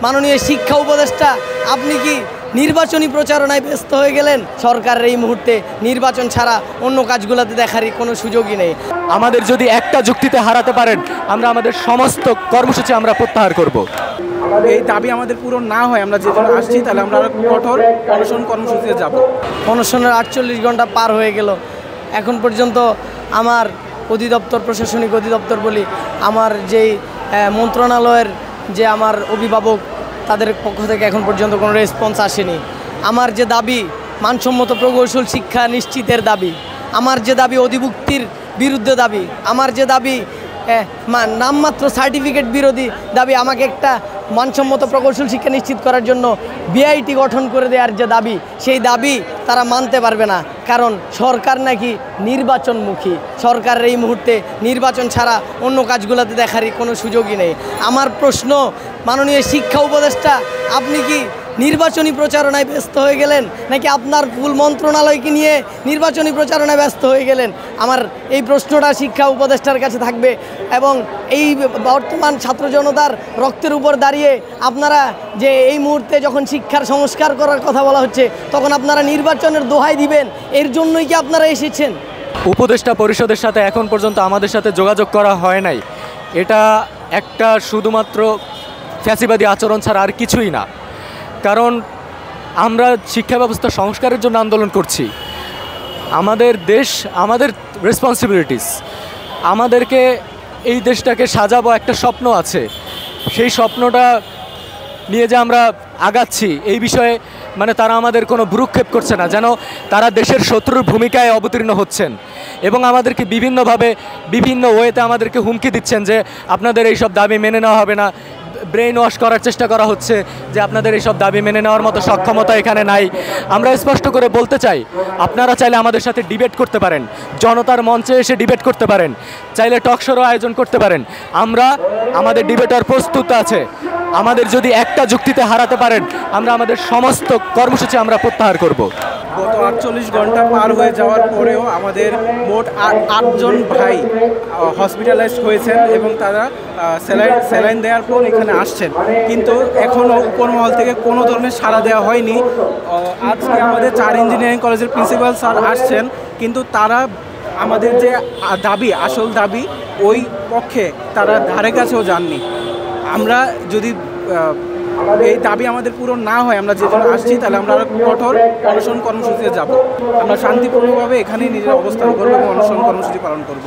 মাননীয় শিক্ষা উপদেষ্টা, আপনি কি নির্বাচনী প্রচারণায় ব্যস্ত হয়ে গেলেন? সরকারের এই মুহূর্তে নির্বাচন ছাড়া অন্য কাজগুলোতে দেখারই কোনো সুযোগই নেই। আমাদের যদি একটা যুক্তিতে হারাতে পারেন, আমরা আমাদের সমস্ত কর্মসূচি আমরা প্রত্যাহার করব। এই দাবি আমাদের পূরণ না হয় আমরা যে জন্য আসছি, তাহলে আমরা কঠোর অনশন কর্মসূচিতে যাব। অনশনের 48 ঘন্টা পার হয়ে গেল, এখন পর্যন্ত আমার অধিদপ্তর, প্রশাসনিক অধিদপ্তর বলি, আমার যেই মন্ত্রণালয়ের যে আমার অভিভাবক, তাদের পক্ষ থেকে এখন পর্যন্ত কোনো রেসপন্স আসেনি। আমার যে দাবি মানসম্মত প্রকৌশল শিক্ষা নিশ্চিতের দাবি, আমার যে দাবি অধিভুক্তির বিরুদ্ধে দাবি, আমার যে দাবি নামমাত্র সার্টিফিকেট বিরোধী দাবি, আমাকে একটা মানসম্মত প্রকৌশল শিক্ষা নিশ্চিত করার জন্য বিআইটি গঠন করে দেওয়ার যে দাবি, সেই দাবি তারা মানতে পারবে না, কারণ সরকার নাকি নির্বাচনমুখী। সরকারের এই মুহূর্তে নির্বাচন ছাড়া অন্য কাজগুলোতে দেখারই কোনো সুযোগই নেই। আমার প্রশ্ন, মাননীয় শিক্ষা উপদেষ্টা, আপনি কি নির্বাচনী প্রচারণায় ব্যস্ত হয়ে গেলেন, নাকি আপনার ফুল মন্ত্রণালয়কে নিয়ে নির্বাচনী প্রচারণায় ব্যস্ত হয়ে গেলেন? আমার এই প্রশ্নটা শিক্ষা উপদেষ্টার কাছে থাকবে। এবং এই বর্তমান ছাত্র জনতার রক্তের উপর দাঁড়িয়ে আপনারা যে এই মুহূর্তে যখন শিক্ষার সংস্কার করার কথা বলা হচ্ছে, তখন আপনারা নির্বাচনের দোহাই দিবেন, এর জন্যই কি আপনারা এসেছেন? উপদেষ্টা পরিষদের সাথে এখন পর্যন্ত আমাদের সাথে যোগাযোগ করা হয় নাই। এটা একটা শুধুমাত্র ফ্যাসিবাদী আচরণ ছাড়া আর কিছুই না। কারণ আমরা শিক্ষা ব্যবস্থা সংস্কারের জন্য আন্দোলন করছি। আমাদের দেশ, আমাদের রেসপন্সিবিলিটিস, আমাদেরকে এই দেশটাকে সাজাবো, একটা স্বপ্ন আছে। সেই স্বপ্নটা নিয়ে যে আমরা আগাচ্ছি, এই বিষয়ে তারা আমাদের কোনো ভ্রুক্ষেপ করছে না, যেন তারা দেশের শত্রুর ভূমিকায় অবতীর্ণ হচ্ছেন এবং আমাদেরকে বিভিন্নভাবে বিভিন্ন ওয়েতে আমাদেরকে হুমকি দিচ্ছেন যে আপনাদের এইসব দাবি মেনে নেওয়া হবে না। ব্রেইন ওয়াশ করার চেষ্টা করা হচ্ছে যে আপনাদের এইসব দাবি মেনে নেওয়ার মতো সক্ষমতা এখানে নাই। আমরা স্পষ্ট করে বলতে চাই, আপনারা চাইলে আমাদের সাথে ডিবেট করতে পারেন, জনতার মঞ্চে এসে ডিবেট করতে পারেন, চাইলে টক শোরও আয়োজন করতে পারেন। আমরা আমাদের ডিবেটার প্রস্তুত আছে। আমাদের যদি একটা যুক্তিতে হারাতে পারেন, আমরা আমাদের সমস্ত কর্মসূচি আমরা প্রত্যাহার করব। গত 48 ঘন্টা পার হয়ে যাওয়ার পরেও আমাদের মোট 8জন ভাই হসপিটালাইজড হয়েছেন এবং তারা স্যালাইন দেওয়ার পর এখানে আসছেন, কিন্তু এখনও উপরমহল থেকে কোনো ধরনের সাড়া দেওয়া হয়নি। আজকে আমাদের 4 ইঞ্জিনিয়ারিং কলেজের প্রিন্সিপাল স্যার আসছেন, কিন্তু তারা আমাদের যে দাবি, আসল দাবি, ওই পক্ষে তারা ধারে কাছেও যাননি। আমরা যদি এই দাবি আমাদের পূরণ না হয় আমরা যে জন্য আসছি, তাহলে আমরা কঠোর অনশন কর্মসূচিতে যাব। আমরা শান্তিপূর্ণভাবে এখানেই নিজের অবস্থান করবো এবং অনশন কর্মসূচি পালন করব।